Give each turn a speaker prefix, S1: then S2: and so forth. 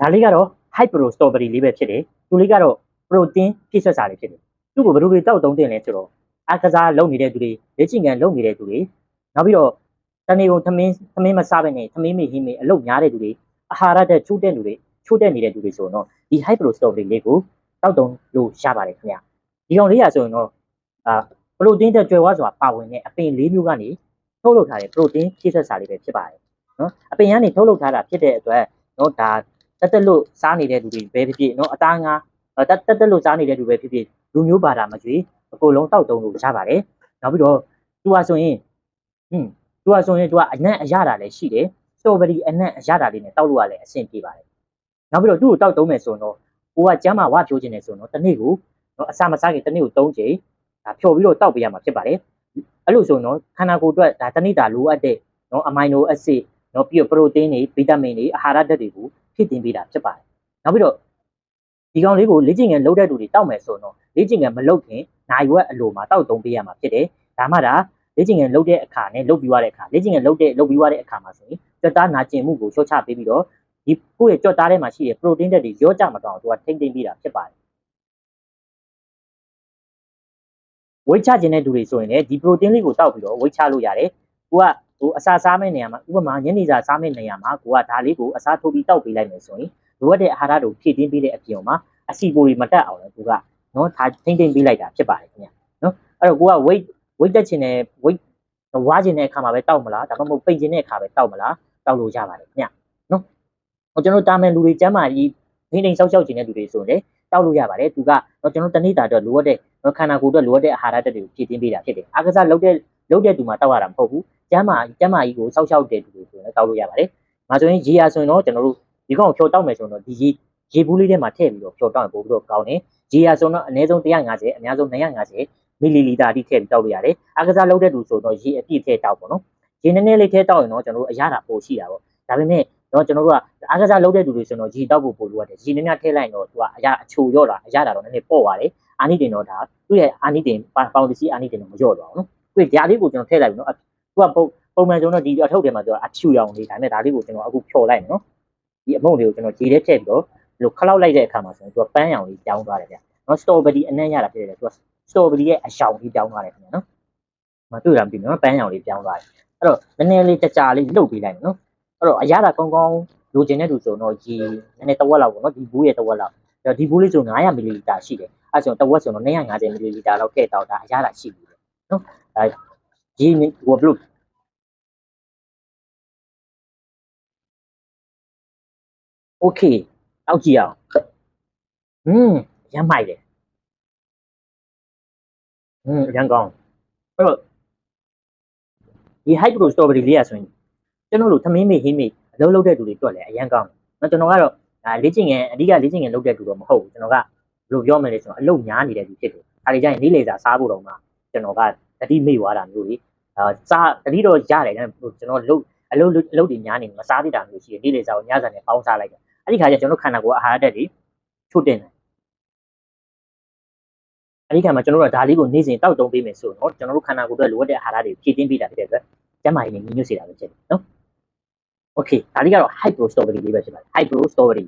S1: ဒါလေးကတော့ hyper strawberry လေးပဲဖြစ်တယ်သူလေးကတော့ protein ဖြည့်စွက်စာလေးဖြစ်တယ်သူ့ကိုဘယ်လိုတွေတောက်သုံးတင်လဲဆိုတော့အားကစားလုပ်နေတဲ့သူတွေလက်ကျင်ကန်လုပ်နေတဲ့သူတွေနောက်ပြီးတော့တနေ့ကုန်သမင်းမစားဘဲနဲ့သမင်းမေဟင်းမေအလုပ်များတဲ့သူတွေအာဟာရတဲ့ချိုးတဲ့သူတွေချိုးတဲ့နေတဲ့သူတွေဆိုတော့ဒီ hyper strawberry လေးကိုတောက်သုံးလို့ရပါတယ်ခင်ဗျဒီကောင်လေးရဆိုရင်တော့ပရိုတင်းတဲ့ကြွယ်ဝစွာပါဝင်တဲ့အပင်၄မျိုးကနေထုတ်လုပ်ထားတဲ့ protein ဖြည့်စွက်စာလေးပဲဖြစ်ပါတယ်နော်အပင်ကနေထုတ်လုပ်ထားတာဖြစ်တဲ့အတွက်နော်ဒါတက်လို့စားနေတဲ့သူတွေပဲဖြစ်ဖြစ်နော်အသားငါတက်လို့စားနေတဲ့သူပဲဖြစ်ဖြစ်လူမျိုးဘာသာမကြွေအကုန်လုံးတောက်တုံးလို့ရပါတယ်နောက်ပြီးတော့သူကဆိုရင်သူကအနံ့အရတာလည်းရှိတယ်စတော်ဘယ်ရီအနံ့အရတာလေးနဲ့တောက်လို့ရလည်းအဆင်ပြေပါတယ်နောက်ပြီးတော့သူ့ကိုတောက်တုံးမယ်ဆိုတော့ကိုကကျမ်းမာဝဖြိုးခြင်းနဲ့ဆိုတော့တစ်နေ့ကိုနော်အစာမစားခင်တစ်နေ့ကို3ချိန်ဒါဖြိုပြီးတော့တောက်ပေးရမှာဖြစ်ပါတယ်အဲ့လိုဆိုတော့ခန္ဓာကိုယ်အတွက်ဒါတစ်နေ့တာလိုအပ်တဲ့နော်အမိုင်နိုအက်ဆစ်နော်ပြီးတော့ပရိုတင်းတွေဗီတာမင်တွေအာဟာရဓာတ်တွေကိုဖြည့်တင်ပေးတာဖြစ်ပါတယ်နောက်ပြီးတော့ဒီကောင်လေးကိုလေ့ကျင့်ငယ်လုပ်တဲ့သူတွေတောက်မယ်ဆိုတော့လေ့ကျင့်ငယ်မလုပ်ခင်နိုင်ဝက်အလိုမှာတောက်သုံးပေးရမှာဖြစ်တယ်ဒါမှဒါလေ့ကျင့်ငယ်လုပ်တဲ့အခါနဲ့လုပ်ပြီးသွားတဲ့အခါလေ့ကျင့်ငယ်လုပ်ပြီးသွားတဲ့အခါမှာဆိုရင်ကြွက်သားနာကျင်မှုကိုလျှော့ချပေးပြီးတော့ဒီကိုယ့်ရဲ့ကြွက်သားထဲမှာရှိတဲ့ပရိုတင်းဓာတ်တွေရောကြမတော့သူကထိမ့်သိမ့်ပေးတာဖြစ်ပါတယ်ဝိတ်ချခြင်းတဲ့သူတွေဆိုရင်လည်းဒီပရိုတင်းလေးကိုတောက်ပြီးတော့ဝိတ်ချလို့ရတယ်ကိုကအစာစားမယ့်နေရာမှာဥပမာညနေစာစားမယ့်နေရာမှာကိုကဒါလေးကိုအစားထိုးပြီးတောက်ပေးလိုက်မယ်ဆိုရင်လိုအပ်တဲ့အာဟာရတွေကိုဖြည့်တင်းပေးတဲ့အပြင်မှာအဆီပိုတွေမတက်အောင်လည်းကိုကနော်ဒါထိမ့်သိမ့်ပေးလိုက်တာဖြစ်ပါတယ်ခင်ဗျနော်အဲ့တော့ကိုကဝိတ်တက်ခြင်းနဲ့ဝိတ်ဝါခြင်းတဲ့အခါမှာပဲတောက်မလားဒါမှမဟုတ်ပိတ်ခြင်းတဲ့အခါပဲတောက်မလားတောက်လို့ရပါတယ်ခင်ဗျနော်ဟိုကျွန်တော်တာမန်လူတွေကျမ်းမာကြီးထိမ့်သိမ့်ဆောက်ရှောက်ခြင်းတဲ့လူတွေဆိုရင်လည်းတောက်လို့ရပါတယ်သူကတော့ကျွန်တော်တနေ့တာတော့လိုအပ်တဲ့ခန္ဓာကိုယ်အတွက်လိုအပ်တဲ့အာဟာရဓာတ်တွေကိုဖြည့်တင်းပေးတာဖြစ်တယ်အားကစားလုပ်တဲ့သူမှာတောက်ရတာမဟုတ်ဘူးကျမ်းမာကြီးကိုစောက်ရှောက်တဲ့သူတွေဆိုရင်လည်းတောက်လို့ရပါတယ်။ဒါဆိုရင်ရေရဆိုရင်တော့ကျွန်တော်တို့ဒီကောင်ကိုဖြော်တောက်မယ်ဆိုတော့ဒီရေဘူးလေးထဲမှာထည့်ပြီးတော့ဖြော်တောက်ရင်ပို့ပြီးတော့ကောင်းတယ်။ရေရဆိုတော့အနည်းဆုံး150အများဆုံး250မီလီလီတာအထိထည့်ပြီးတောက်လို့ရတယ်။အားကစားလုပ်တဲ့သူဆိုတော့ရေအပြည့်ထည့်တောက်ပေါ့နော်။ရေနည်းနည်းလေးထည့်တောက်ရင်တော့ကျွန်တော်တို့အရသာပိုရှိတာပေါ့။ဒါပေမဲ့တော့ကျွန်တော်တို့ကအားကစားလုပ်တဲ့သူတွေဆိုတော့ရေတောက်ဖို့ပို့လို့ရတယ်။ရေနည်းနည်းထည့်လိုက်တော့သူကအရအချိုရော့လာအရသာတော့နည်းနည်းပေါ့ပါတယ်။အာနိတင်တော့ဒါသူ့ရဲ့အာနိတင်ပေါင်တစီအာနိတင်တော့မလျော့တော့ဘူးနော်။ဒီဓာတ်လေးကိုကျွန်တော်ထည့်လိုက်ပြီနော်။သူကပုံမှန်ဆိုတော့ဒီအထုပ်ထဲမှာသူကအဖြူရောင်လေးဒါနဲ့ဒါလေးကိုကျွန်တော်အခုဖြော်လိုက်နော်ဒီအမုံလေးကိုကျွန်တော်ရေထဲထည့်ပြီးတော့ဒီလိုခလောက်လိုက်တဲ့အခါမှာဆိုရင်သူကပန်းရောင်လေးပြောင်းသွားတယ်ဗျနော်စတော်ဘယ်ရီအနံ့ရတာဖြစ်တယ်သူကစတော်ဘယ်ရီရဲ့အရောင်လေးပြောင်းသွားတယ်ခင်ဗျနော်မတွေ့တာမသိဘူးနော်ပန်းရောင်လေးပြောင်းသွားတယ်အဲ့တော့နည်းနည်းလေးကြာလေးလှုပ်ပေးလိုက်နော်အဲ့တော့အရသာကောင်းလိုချင်တဲ့သူဆိုတော့ရေနည်းနည်းတဝက်လောက်ပေါ့နော်ဒီဘူးရဲ့တဝက်လောက်ဒီဘူးလေးဆို900မီလီလီတာရှိတယ်အဲ့ဆိုတဝက်ဆိုတော့250မီလီလီတာလောက်ထည့်တော့ဒါအရသာရှိပြီနော်ရေဟိုဘလို့โอเคတောက်ကြည့်အောင်ရမ်းမိုက်တယ်ရမ်းကောင်းအဲ့တော့ဒီ hyper strawberry လေးရဆိုရင်ကျွန်တော်တို့သမင်းမေဟင်းမေအလုပ်လုပ်တဲ့သူတွေတွက်လည်းအရမ်းကောင်းတယ်ကျွန်တော်ကတော့လေ့ကျင့်ငယ်အဓိကလေ့ကျင့်ငယ်လုပ်တဲ့သူတော့မဟုတ်ဘူးကျွန်တော်ကဘယ်လိုပြောမလဲဆိုတော့အလုပ်များနေတဲ့သူဖြစ်တယ်အားကြရင်နေ့လေစာစားဖို့တော့မှကျွန်တော်ကတတိမိသွားတာမျိုးကြီးစားတတိတော့ရတယ်ကျွန်တော်အလုပ်တွေများနေမစားသေးတာမျိုးရှိတယ်နေ့လေစာကိုညစာနဲ့ပေါင်းစားလိုက်တယ်အဲ့ဒီခါကျကျွန်တော်ခန္ဓာကိုယ်အာဟာရဓာတ်တွေချို့တင်တယ်အဲ့ဒီခါမှာကျွန်တော်တို့ဒါလေးကိုနေ့စဉ်တောက်တုံးပေးမယ်ဆိုတော့ကျွန်တော်တို့ခန္ဓာကိုယ်အတွက်လိုအပ်တဲ့အာဟာရတွေဖြည့်တင်းပေးတာဖြစ်တဲ့အတွက်ကျန်းမာရေးနဲ့ညီညွတ်စေတာပဲဖြစ်တယ်နော်โอเคဒါလေးကတော့ hyper strawberry လေးပဲဖြစ်ပါတယ် hyper strawberry